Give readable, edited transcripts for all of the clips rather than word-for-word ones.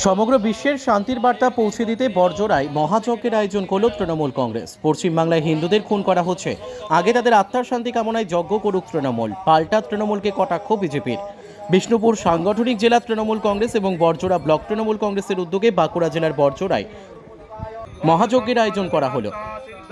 সমগ্র বিশ্বের শান্তির বার্তা পৌঁছে দিতে বড়জোড়ায় মহাযজ্ঞের আয়োজন করল তৃণমূল কংগ্রেস। পশ্চিমবাংলায় হিন্দুদের খুন করা হচ্ছে, আগে তাদের আত্মার শান্তি কামনায় যজ্ঞ করুক তৃণমূল, পাল্টা তৃণমূলকে কটাক্ষ বিজেপির। বিষ্ণুপুর সাংগঠনিক জেলা তৃণমূল কংগ্রেস এবং বড়জোড়া ব্লক তৃণমূল কংগ্রেসের উদ্যোগে বাঁকুড়া জেলার বড়জোড়ায় মহাযজ্ঞের আয়োজন করা হলো।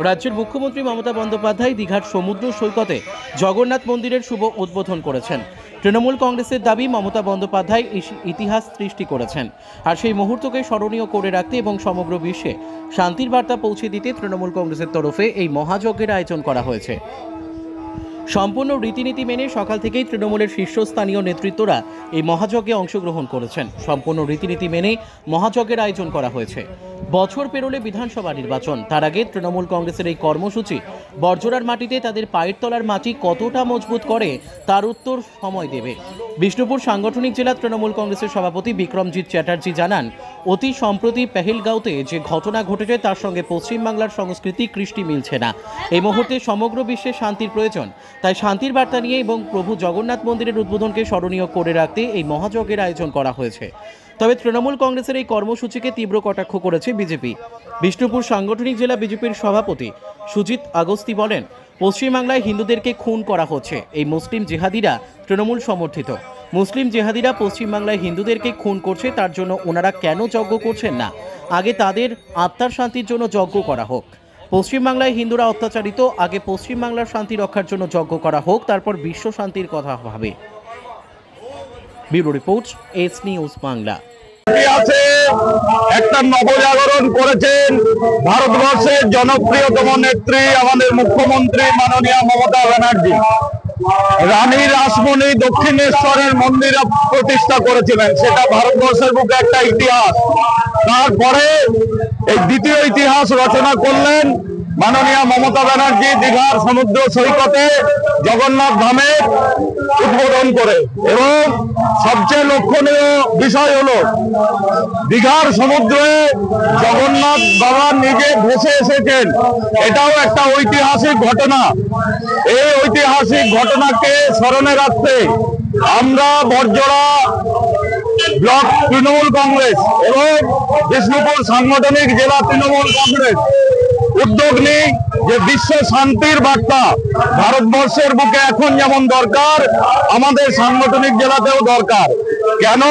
রাজ্যের মুখ্যমন্ত্রী মমতা বন্দ্যোপাধ্যায় দীঘার সমুদ্র সৈকতে জগন্নাথ মন্দিরের শুভ উদ্বোধন করেছেন। তৃণমূল কংগ্রেসের দাবি, মমতা বন্দ্যোপাধ্যায় ইতিহাস সৃষ্টি করেছেন, আর সেই মুহূর্তকে স্মরণীয় করে রাখতে এবং সমগ্র বিশ্বে শান্তির বার্তা পৌঁছে দিতে তৃণমূল কংগ্রেসের তরফে এই মহাযজ্ঞের আয়োজন করা হয়েছে। সম্পূর্ণ রীতিনীতি মেনে সকাল থেকেই তৃণমূলের শীর্ষস্থানীয় নেতৃত্বরা এই মহাযজ্ঞে অংশগ্রহণ করেছেন। সম্পূর্ণ রীতিনীতি মেনে মহাযজ্ঞের আয়োজন করা হয়েছে। বছর পেরোলে বিধানসভা নির্বাচন, তার আগে তৃণমূল কংগ্রেসের এই কর্মসূচি বড়জোড়ার মাটিতে তাদের পায়ের তলার মাটি কতটা মজবুত করে তার উত্তর সময় দেবে। বিষ্ণুপুর সাংগঠনিক জেলা তৃণমূল কংগ্রেসের সভাপতি বিক্রমজিৎ চ্যাটার্জি জানান, অতি সম্প্রতি পেহেলগাঁওতে যে ঘটনা ঘটেছে তার সঙ্গে পশ্চিমবাংলার সংস্কৃতি কৃষ্টি মিলছে না। এই মুহূর্তে সমগ্র বিশ্বে শান্তির প্রয়োজন, তাই শান্তির বার্তা নিয়ে এবং প্রভু জগন্নাথ মন্দিরের উদ্বোধনকে স্মরণীয় করে রাখতে এই মহাযজ্ঞের আয়োজন করা হয়েছে। তবে তৃণমূল কংগ্রেসের এই কর্মসূচিকে তীব্র কটাক্ষ করেছে বিজেপি। বিষ্ণুপুর সাংগঠনিক জেলা বিজেপির সভাপতি সুজিত আগস্তি বলেন, পশ্চিমবাংলায় হিন্দুদেরকে খুন করা হচ্ছে, এই মুসলিম জেহাদিরা তৃণমূল সমর্থিত। মুসলিম জেহাদিরা পশ্চিমবাংলায় হিন্দুদেরকে খুন করছে, তার জন্য ওনারা কেন যজ্ঞ করছেন না? আগে তাদের আত্মার শান্তির জন্য যজ্ঞ করা হোক। পশ্চিমবাংলায় হিন্দুরা অত্যাচারিত, আগে পশ্চিমবাংলার শান্তি রক্ষার জন্য যজ্ঞ করা হোক, তারপর বিশ্ব শান্তির কথা ভাবে। Bureau report, S news Bangla. একটা নবজাগরণ করেছেন ভারতবর্ষের জনপ্রিয়তম নেত্রী আমাদের মুখ্যমন্ত্রী মাননীয় মমতা ব্যানার্জি। রানী রাসমণি দক্ষিণেশ্বরের মন্দির প্রতিষ্ঠা করেছিলেন, সেটা ভারতবর্ষের বুকে একটা ইতিহাস। তারপরে এই দ্বিতীয় ইতিহাস রচনা করলেন মাননীয় মমতা ব্যানার্জি দীঘার সমুদ্র সৈকতে জগন্নাথ ধামের উদ্বোধন করে। এবং সবচেয়ে লক্ষণীয় বিষয় হলো দীঘার সমুদ্রে জগন্নাথ বাবা নিজে ভেসে এসেছেন, এটাও একটা ঐতিহাসিক ঘটনা। এই ঐতিহাসিক ঘটনাকে স্মরণে রাখতে আমরা বড়জোড়া ব্লক তৃণমূল কংগ্রেস এবং বিষ্ণুপুর সাংগঠনিক জেলা তৃণমূল কংগ্রেস উদ্যোগ নিই যে বিশ্ব শান্তির বার্তা ভারতবর্ষের বুকে এখন যেমন দরকার, আমাদের সাংগঠনিক জেলাতেও দরকার। কেন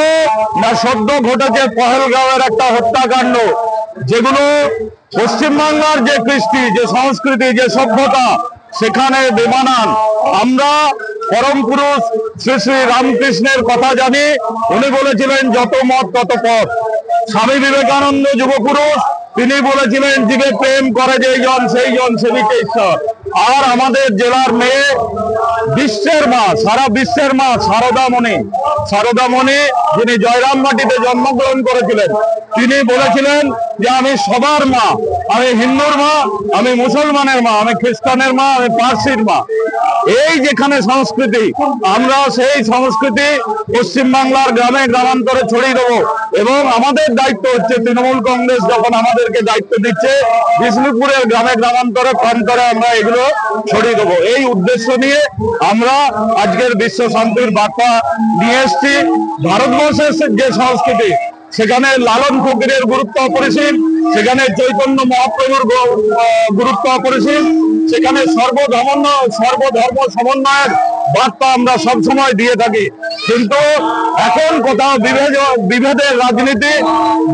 না, সদ্য ঘটেছে পহেলগাঁওয়ের একটা হত্যাকাণ্ড, যেগুলো পশ্চিমবাংলার যে কৃষ্টি, যে সংস্কৃতি, যে সভ্যতা, সেখানে বেমানান। আমরা পরম পুরুষ শ্রী শ্রী রামকৃষ্ণের কথা জানি, উনি বলেছিলেন যত মত তত পথ। স্বামী বিবেকানন্দ যুবপুরুষ, তিনি বলেছিলেন জীবে প্রেম করে যেই জন সেই জন সেবিকে ঈশ্বর। আর আমাদের জেলার মেয়ে, বিশ্বের মা, সারা বিশ্বের মা সারদা মণি যিনি জয়রাম মাটিতে জন্মগ্রহণ করেছিলেন, তিনি বলেছিলেন যে আমি সবার মা, আমি হিন্দুর মা, আমি মুসলমানের মা, আমি খ্রিস্টানের মা, আমি পার্সির মা। এই যেখানে সংস্কৃতি, আমরা সেই সংস্কৃতি পশ্চিমবাংলার গ্রামে গ্রামান্তরে ছড়িয়ে দেবো। এবং আমাদের দায়িত্ব হচ্ছে, তৃণমূল কংগ্রেস যখন আমাদেরকে দায়িত্ব দিচ্ছে, বিষ্ণুপুরের গ্রামে গ্রামান্তরে প্রান্তরে আমরা এগুলো ছড়িয়ে দেবো। এই উদ্দেশ্য নিয়ে আমরা আজকের বিশ্ব শান্তির বার্তা নিয়ে এসেছি। ভারতবর্ষের যে সংস্কৃতি, সেখানে লালন ফকিরের গুরুত্ব অপরিসীম, সেখানে চৈতন্য মহাপ্রভুর গুরুত্ব অপরিসীম, সেখানে সর্বধর্ম সমন্বয়ের বার্তা আমরা সবসময় দিয়ে থাকি। কিন্তু এখন কোথাও বিভেদের রাজনীতি,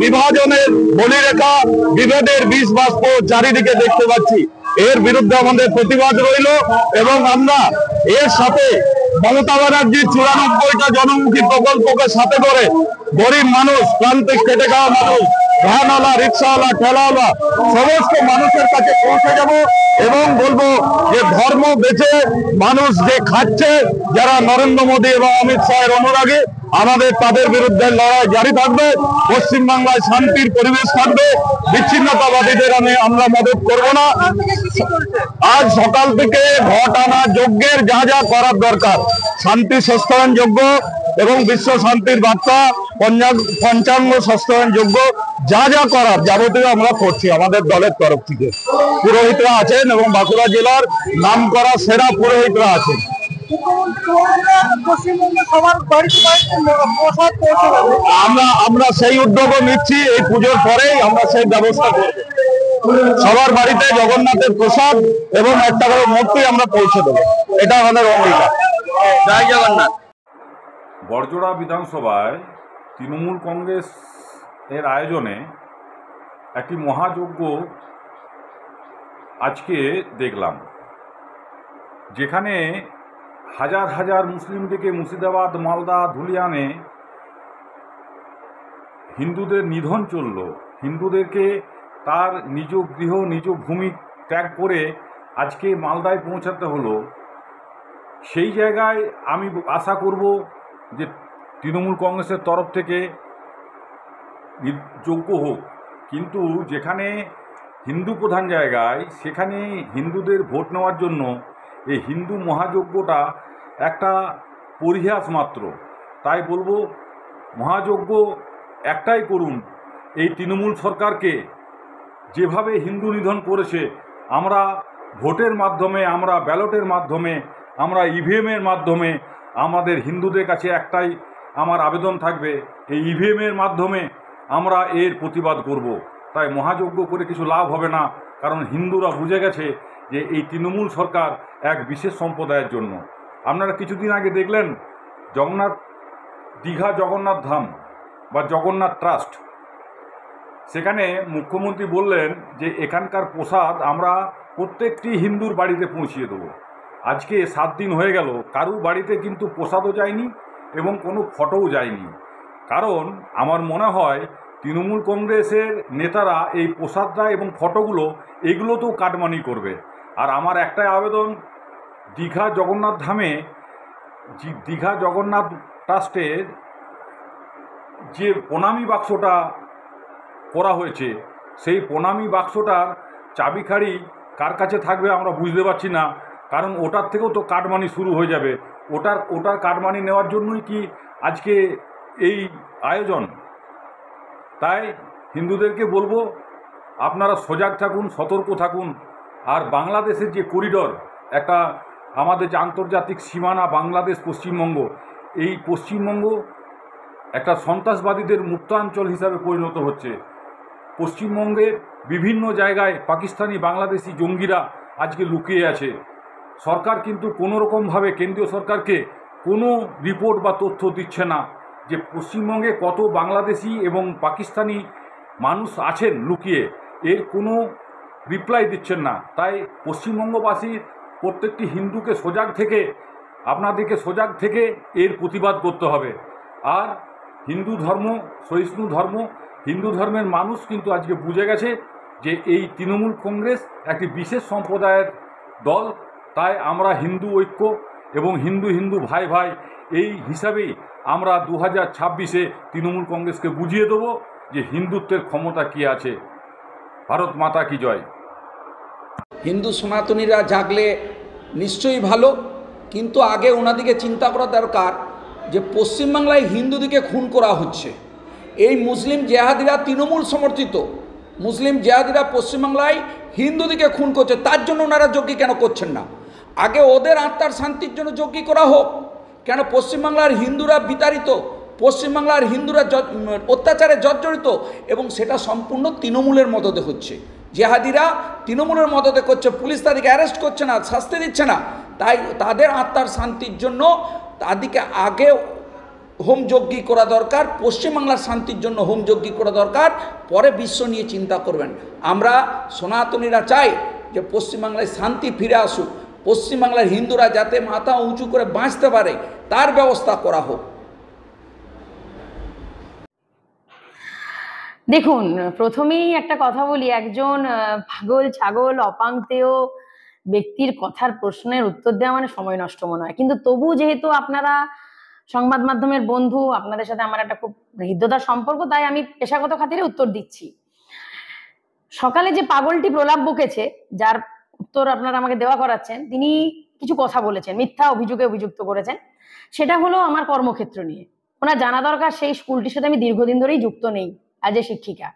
বিভাজনের বলিরেখা, বিভেদের বিষ বাষ্প চারিদিকে দেখতে পাচ্ছি। এর বিরুদ্ধে আমাদের প্রতিবাদ রইল এবং আমরা এর সাথে মমতা ব্যানার্জির 94টা জনমুখী প্রকল্পকে সাথে করে গরিব মানুষ, প্রান্তিক খেটে খাওয়া মানুষ, ভ্যানওয়ালা, রিক্সাওয়ালা, ঠেলাওয়ালা, সমস্ত মানুষের কাছে পৌঁছে যাব এবং বলবো যে ধর্ম বেঁচে মানুষ যে খাচ্ছে, যারা নরেন্দ্র মোদী এবং অমিত শাহের অনুরাগী, আমাদের তাদের বিরুদ্ধে লড়াই জারি থাকবে। পশ্চিমবাংলায় শান্তির পরিবেশ থাকবে, বিচ্ছিন্নতাবাদীদের আমরা মদত করব না। আজ সকাল থেকে ঘটানা যজ্ঞের যা যা করার দরকার, শান্তি সংস্করণ যজ্ঞ এবং বিশ্ব শান্তির বার্তা, পঞ্চাঙ্গ সংস্করণ যজ্ঞ, যা যা করার যাবতীয় আমরা করছি আমাদের দলের তরফ থেকে। পুরোহিতরা আছেন এবং বাঁকুড়া জেলার নাম করা সেরা পুরোহিতরা আছেন। পশ্চিমবঙ্গে সবার বাড়িতে বাড়িতে প্রসাদ পৌঁছে যাবে। আমরা সেই উদ্যোগও নিচ্ছি, এই পুজোর পরেই আমরা সেই ব্যবস্থা করব। সবার বাড়িতে জগন্নাথের প্রসাদ এবং একটা করে মূর্তি আমরা পৌঁছে দেবো, এটা আমাদের অঙ্গীকার। জয় জগন্নাথ। বড়জোড়া বিধানসভায় তৃণমূল কংগ্রেস এর আয়োজনে একটি মহাযজ্ঞ আজকে দেখলাম, যেখানে হাজার হাজার মুসলিমদেরকে মুর্শিদাবাদ, মালদা, ধুলিয়ানে হিন্দুদের নিধন চলল। হিন্দুদেরকে তার নিজ গৃহ, নিজ ভূমি ত্যাগ করে আজকে মালদায় পৌঁছাতে হলো। সেই জায়গায় আমি আশা করব যে তৃণমূল কংগ্রেসের তরফ থেকে যোগ্য হোক, কিন্তু যেখানে হিন্দু প্রধান জায়গায় সেখানে হিন্দুদের ভোট নেওয়ার জন্য এই হিন্দু মহাযজ্ঞটা একটা পরিহাস মাত্র। তাই বলবো, মহাযজ্ঞ একটাই করুন, এই তৃণমূল সরকারকে যেভাবে হিন্দু নিধন করেছে, আমরা ভোটের মাধ্যমে, আমরা ব্যালটের মাধ্যমে, আমরা ইভিএমের মাধ্যমে আমাদের হিন্দুদের কাছে একটাই আমার আবেদন থাকবে, এই ইভিএমের মাধ্যমে আমরা এর প্রতিবাদ করব। তাই মহাযজ্ঞ করে কিছু লাভ হবে না, কারণ হিন্দুরা বুঝে গেছে যে এই তৃণমূল সরকার এক বিশেষ সম্প্রদায়ের জন্য। আপনারা কিছুদিন আগে দেখলেন দীঘা জগন্নাথ ধাম বা জগন্নাথ ট্রাস্ট, সেখানে মুখ্যমন্ত্রী বললেন যে এখানকার প্রসাদ আমরা প্রত্যেকটি হিন্দুর বাড়িতে পৌঁছিয়ে দেবো। আজকে 7 দিন হয়ে গেল, কারুর বাড়িতে কিন্তু প্রসাদও যায়নি এবং কোনো ফটোও যায়নি। কারণ আমার মনে হয় তৃণমূল কংগ্রেসের নেতারা এই প্রসাদটা এবং ফটোগুলো এগুলোতেও কাটমানি করবে। আর আমার একটাই আবেদন, দীঘা জগন্নাথ ধামে, দীঘা জগন্নাথ ট্রাস্টের যে প্রণামী বাক্সটা করা হয়েছে, সেই প্রণামী বাক্সটার চাবিখাড়ি কার কাছে থাকবে আমরা বুঝতে পারছি না, কারণ ওটার থেকেও তো কাটমানি শুরু হয়ে যাবে। ওটার কাটমানি নেওয়ার জন্যই কি আজকে এই আয়োজন? তাই হিন্দুদেরকে বলবো, আপনারা সজাগ থাকুন, সতর্ক থাকুন। আর বাংলাদেশের যে করিডর, একটা আমাদের যে আন্তর্জাতিক সীমানা বাংলাদেশ পশ্চিমবঙ্গ, এই পশ্চিমবঙ্গ একটা সন্ত্রাসবাদীদের মুক্তাঞ্চল হিসাবে পরিণত হচ্ছে। পশ্চিমবঙ্গের বিভিন্ন জায়গায় পাকিস্তানি, বাংলাদেশি জঙ্গিরা আজকে লুকিয়ে আছে। সরকার কিন্তু কোনো রকমভাবে, কেন্দ্রীয় সরকারকে কোনো রিপোর্ট বা তথ্য দিচ্ছে না যে পশ্চিমবঙ্গে কত বাংলাদেশি এবং পাকিস্তানি মানুষ আছেন লুকিয়ে, এর কোনো রিপ্লাই দিচ্ছেন না। তাই পশ্চিমবঙ্গবাসী প্রত্যেকটি হিন্দুকে আপনাদেরকে সজাগ থেকে এর প্রতিবাদ করতে হবে। আর হিন্দু ধর্ম সহিষ্ণু ধর্ম, হিন্দু ধর্মের মানুষ কিন্তু আজকে বুঝে গেছে যে এই তৃণমূল কংগ্রেস একটি বিশেষ সম্প্রদায়ের দল। তাই আমরা হিন্দু ঐক্য এবং হিন্দু ভাই ভাই এই হিসাবেই আমরা 2026-এ তৃণমূল কংগ্রেসকে বুঝিয়ে দেবো যে হিন্দুত্বের ক্ষমতা কী আছে। ভারত মাতা কি জয়। হিন্দু সনাতনীরা জাগলে নিশ্চয়ই ভালো, কিন্তু আগে ওনাদিকে চিন্তা করা দরকার যে পশ্চিমবাংলায় হিন্দুদিকে খুন করা হচ্ছে। এই মুসলিম জেহাদিরা তৃণমূল সমর্থিত মুসলিম জেহাদিরা পশ্চিমবাংলায় হিন্দুদিকে খুন করছে, তার জন্য ওনারা যজ্ঞ কেন করছেন না? আগে ওদের আত্মার শান্তির জন্য যজ্ঞ করা হোক। কেন পশ্চিমবাংলার হিন্দুরা বিতাড়িত, পশ্চিমবাংলার হিন্দুরা অত্যাচারে জর্জরিত, এবং সেটা সম্পূর্ণ তৃণমূলের মদদে হচ্ছে। জেহাদিরা তৃণমূলের মদদে করছে, পুলিশ তাদেরকে অ্যারেস্ট করছে না, শাস্তি দিচ্ছে না। তাই তাদের আত্মার শান্তির জন্য তাদেরকে আগে হোমযজ্ঞ করা দরকার, পশ্চিমবাংলার শান্তির জন্য হোমযজ্ঞ করা দরকার, পরে বিশ্ব নিয়ে চিন্তা করবেন। আমরা সনাতনীরা চাই যে পশ্চিমবাংলায় শান্তি ফিরে আসুক, পশ্চিমবাংলার হিন্দুরা যাতে মাথা উঁচু করে বাঁচতে পারে তার ব্যবস্থা করা হোক। দেখুন, প্রথমেই একটা কথা বলি, একজন পাগল ছাগল অপাংতেয় ব্যক্তির কথার প্রশ্নের উত্তর দেওয়া মানে সময় নষ্ট মনে হয়। কিন্তু তবু যেহেতু আপনারা সংবাদ মাধ্যমের বন্ধু, আপনাদের সাথে আমার একটা খুব হৃদ্যতার সম্পর্ক, তাই আমি পেশাগত খাতিরে উত্তর দিচ্ছি। সকালে যে পাগলটি প্রলাপ বকেছে, যার উত্তর আপনারা আমাকে দেওয়া করাচ্ছেন, তিনি কিছু কথা বলেছেন, মিথ্যা অভিযোগে অভিযুক্ত করেছেন। সেটা হলো আমার কর্মক্ষেত্র নিয়ে। ওনার জানা দরকার সেই স্কুলটির সাথে আমি দীর্ঘদিন ধরেই যুক্ত নেই অ্যাজ এ শিক্ষিকা।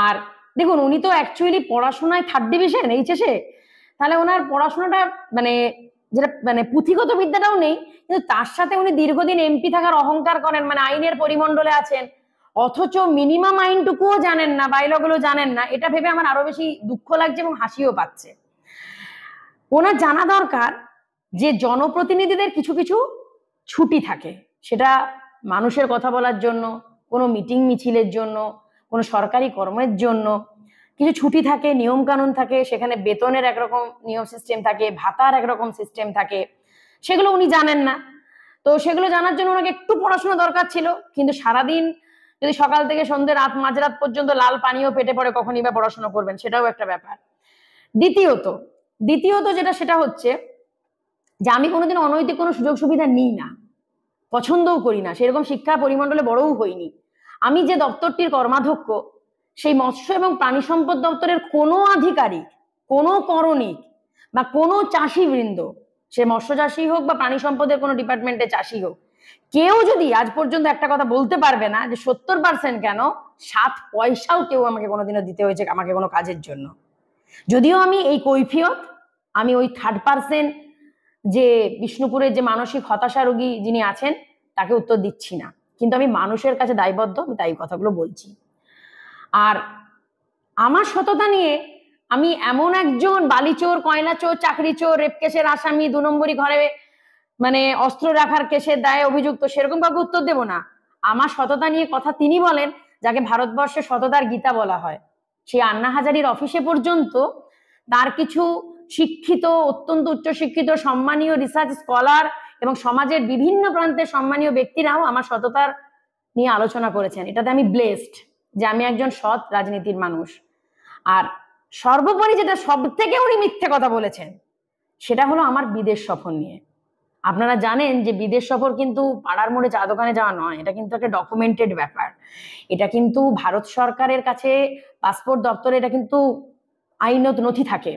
আর দেখুন, উনি তো অ্যাকচুয়ালি পড়াশোনায় 3rd ডিভিশন এইচএসে, তাহলে ওনার পড়াশোনাটা মানে যেটা মানে পুঁথিগত বিদ্যাটাও নেই, কিন্তু তার সাথে উনি দীর্ঘদিন এমপি থাকার অহংকার করেন, মানে আইনের পরিমণ্ডলে আছেন, অথচ মিনিমাম আইনটুকুও জানেন না, বাইলগুলো জানেন না। এটা ভেবে আমার আরো বেশি দুঃখ লাগছে এবং হাসিও পাচ্ছে। ওনার জানা দরকার যে জনপ্রতিনিধিদের কিছু কিছু ছুটি থাকে, সেটা মানুষের কথা বলার জন্য, কোনো মিটিং মিছিলের জন্য, কোনো সরকারি কর্মের জন্য কিছু ছুটি থাকে, নিয়ম কানুন থাকে, সেখানে বেতনের একরকম নিয়ম সিস্টেম থাকে, ভাতার একরকম সিস্টেম থাকে, সেগুলো উনি জানেন না। তো সেগুলো জানার জন্য ওনাকে একটু পড়াশোনা দরকার ছিল, কিন্তু সারাদিন যদি সকাল থেকে সন্ধ্যে রাত মাঝরাত পর্যন্ত লাল পানিও পেটে পড়ে, কখনই বা পড়াশোনা করবেন, সেটাও একটা ব্যাপার। দ্বিতীয়ত সেটা হচ্ছে যে আমি কোনোদিন অনৈতিক কোনো সুযোগ সুবিধা নিই না, পছন্দও করি না, সেরকম শিক্ষা পরিমণ্ডলে বড়ও হইনি। আমি যে দপ্তরটির কর্মাধ্যক্ষ, সেই মৎস্য এবং প্রাণী সম্পদ দপ্তরের কোনো আধিকারিক, কোনো করণিক বা কোনো চাষিবৃন্দ, সে মৎস্য চাষী হোক বা প্রাণী সম্পদের কোনো ডিপার্টমেন্টে চাষী হোক, কেউ যদি আজ পর্যন্ত একটা কথা বলতে পারবে না যে 70% কেন 7 পয়সাও কেউ আমাকে কোনোদিনও দিতে হয়েছে আমাকে কোনো কাজের জন্য। যদিও আমি এই কৈফিয়ত আমি ওই 3rd% যে বিষ্ণুপুরের যে মানসিক হতাশা রোগী যিনি আছেন তাকে উত্তর দিচ্ছি না, কিন্তু আমি মানুষের কাছে দায়বদ্ধ, আমি তাই কথাগুলো বলছি। আর আমার সততা নিয়ে আমি এমন একজন বালিচোর, কয়লা চোর, চাকরি চোর, রেপ কেসের আসামি, 2 নম্বরই ঘরে মানে অস্ত্র রাখার কেসের দায়ে অভিযুক্ত, সেরকম কাউকে উত্তর দেব না। আমার সততা নিয়ে কথা তিনি বলেন যাকে ভারতবর্ষে সততার গীতা বলা হয়। সেই আন্না হাজারির অফিসে পর্যন্ত তার কিছু শিক্ষিত, অত্যন্ত উচ্চশিক্ষিত, সম্মানীয় রিসার্চ স্কলার এবং সমাজের বিভিন্ন প্রান্তের সম্মানীয় ব্যক্তিরাও আমার সততার নিয়ে আলোচনা করেছেন। এটাতে আমি ব্লেসড যে আমি একজন সৎ রাজনীতির মানুষ। আর সর্বোপরি যেটা সব থেকে উনি মিথ্যে কথা বলেছেন সেটা হলো আমার বিদেশ সফর নিয়ে। আপনারা জানেন যে বিদেশ সফর কিন্তু পাড়ার মোড়ে চা দোকানে যাওয়া নয়, এটা কিন্তু একটা ডকুমেন্টেড ব্যাপার। এটা কিন্তু ভারত সরকারের কাছে পাসপোর্ট দপ্তরে এটা কিন্তু আইনত নথি থাকে।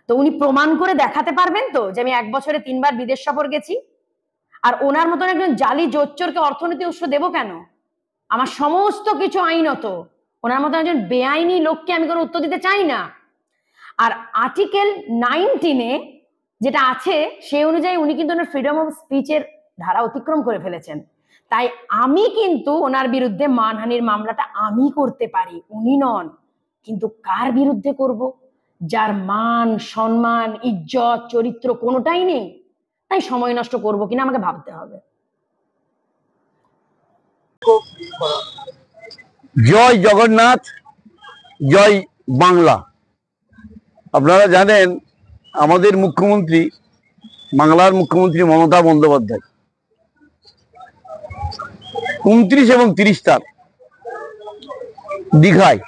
তো উনি প্রমাণ করে দেখাতে পারবেন তো যে আমি 1 বছরে 3 বার বিদেশ সফর গেছি? আর ওনার মতন একজন জালি জোচ্চোরকে অর্থনীতি উৎস দেব কেন? আমার সমস্ত কিছু আইনত, ওনার মতন একজন বেআইনি লোককে আমি কোনো উত্তর দিতে চাই না। আর আর্টিকেল 19-এ যেটা আছে সেই অনুযায়ী উনি কিন্তু ওনার ফ্রিডম অফ স্পিচের ধারা অতিক্রম করে ফেলেছেন। তাই আমি কিন্তু ওনার বিরুদ্ধে মানহানির মামলাটা আমি করতে পারি, উনি নন। কিন্তু কার বিরুদ্ধে করব? যার মান, সম্মান, ইজ্জত, চরিত্র কোনোটাই নেই। তাই সময় নষ্ট করব কিনা আমাকে ভাবতে হবে। জয় জগন্নাথ, জয় বাংলা। আপনারা জানেন আমাদের মুখ্যমন্ত্রী, বাংলার মুখ্যমন্ত্রী মমতা বন্দ্যোপাধ্যায় 29 এবং 30 তারিখ দীঘায়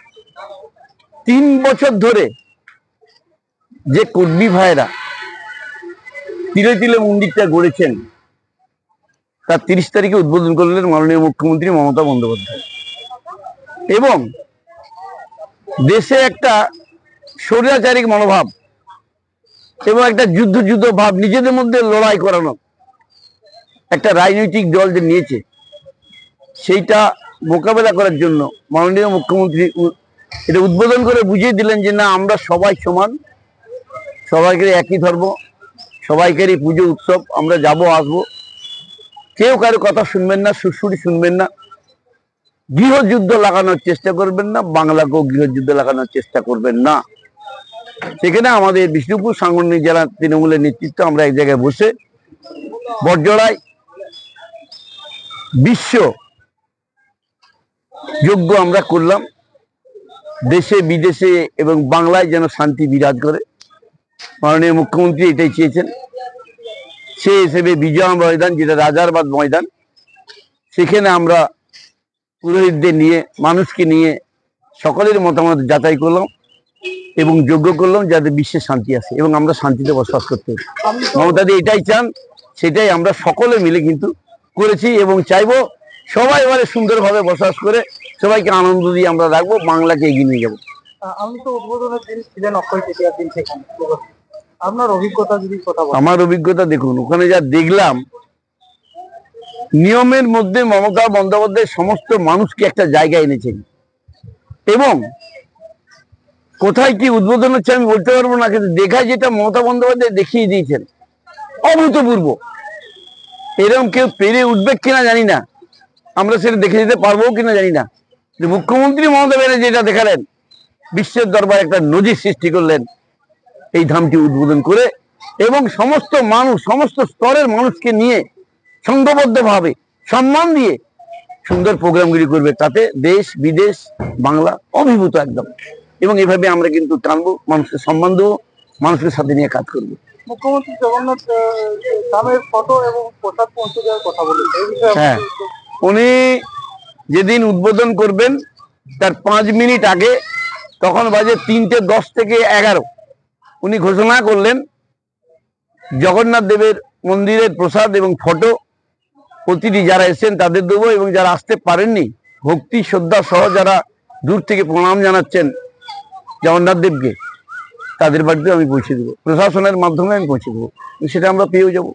3 বছর ধরে যে কর্মী ভাইরা তিলে তিলে মন্দিরটা গড়েছেন তার 30 তারিখে উদ্বোধন করলেন মাননীয় মুখ্যমন্ত্রী মমতা বন্দ্যোপাধ্যায়। এবং দেশে একটা স্বৈরাচারিক মনোভাব এবং একটা যুদ্ধ ভাব, নিজেদের মধ্যে লড়াই করানো একটা রাজনৈতিক দল যে নিয়েছে, সেইটা মোকাবেলা করার জন্য মাননীয় মুখ্যমন্ত্রী এটা উদ্বোধন করে বুঝিয়ে দিলেন যে না, আমরা সবাই সমান, সবাইকে একই ধর্ম, সবাইকারই পুজো উৎসব, আমরা যাব আসবো, কেউ কারো কথা শুনবেন না, সুরসুরি শুনবেন না, গৃহযুদ্ধ লাগানোর চেষ্টা করবেন না, বাংলাকেও গৃহযুদ্ধ লাগানোর চেষ্টা করবেন না। সেখানে আমাদের বিষ্ণুপুর সাংগঠনিক জেলা তৃণমূলের নেতৃত্ব আমরা এক জায়গায় বসে বড়জোড়ায় বিশ্ব যজ্ঞ আমরা করলাম, দেশে বিদেশে এবং বাংলায় যেন শান্তি বিরাজ করে। মাননীয় মুখ্যমন্ত্রী এটাই চেয়েছেন। সে হিসেবে বিজয় ময়দান, যেটা রাজারবাদ ময়দান, সেখানে আমরা পুরোহিতদের নিয়ে, মানুষকে নিয়ে সকলের মতামত যাচাই করলাম এবং যজ্ঞ করলাম যাতে বিশ্বে শান্তি আসে এবং আমরা শান্তিতে বসবাস করতে পারি। মমতাদি এটাই চান, সেটাই আমরা সকলে মিলে কিন্তু করেছি এবং চাইবো সবাই এবারে সুন্দরভাবে বসবাস করে সবাইকে আনন্দ দিয়ে আমরা রাখবো, বাংলাকে এগিয়ে নিয়ে যাবো। আমি তো উদ্বোধনের দিন ছিলেন, অক্ষয় তৃতীয়ার দিন সেখানে, আপনার অভিজ্ঞতা যদি কথা বলেন। আমার অভিজ্ঞতা দেখুন, ওখানে যা দেখলাম, নিয়মের মধ্যে মমতা বন্দ্যোপাধ্যায় সমস্ত মানুষকে একটা জায়গায় এনেছেন এবং কোথায় কি উদ্বোধন হচ্ছে আমি বলতে পারবো না, কিন্তু দেখায় যেটা মমতা বন্দ্যোপাধ্যায় দেখিয়ে দিয়েছেন অভূতপূর্ব। এরকম কেউ পেরে উঠবে কিনা জানি না, আমরা সেটা দেখে যেতে পারবো কিনা জানি না। মুখ্যমন্ত্রী মমতা ব্যানার্জি যেটা দেখালেন, বিশ্বের দরবারে একটা নজির সৃষ্টি করলেন এই ধামটি উদ্বোধন করে, এবং সমস্ত মানুষ, সমস্ত স্তরের মানুষকে নিয়ে সংঘবদ্ধভাবে সম্মান দিয়ে সুন্দর প্রোগ্রামগুলি করবে। তাতে দেশ বিদেশ বাংলা অভিভূত একদম। এবং এভাবে আমরা কিন্তু টানবো, মানুষকে সম্মান দেবো, মানুষের সাথে নিয়ে কাজ করবো। মুখ্যমন্ত্রী জগন্নাথ ধামের ফটো এবং প্রসাদ পৌঁছে দেওয়ার কথা বলেছে, এই বিষয়ে হ্যাঁ, উনি যেদিন উদ্বোধন করবেন তার 5 মিনিট আগে, তখন বাজে 3:10 থেকে 11, উনি ঘোষণা করলেন জগন্নাথ দেবের মন্দিরের প্রসাদ এবং ফটো প্রতিটি যারা এসেছেন তাদের দেবো, এবং যারা আসতে পারেননি ভক্তি শ্রদ্ধা সহ যারা দূর থেকে প্রণাম জানাচ্ছেন জগন্নাথ দেবকে, তাদের বাড়িতে আমি পৌঁছে দেবো, প্রশাসনের মাধ্যমে আমি পৌঁছে দেবো, সেটা আমরা পেয়েও যাব।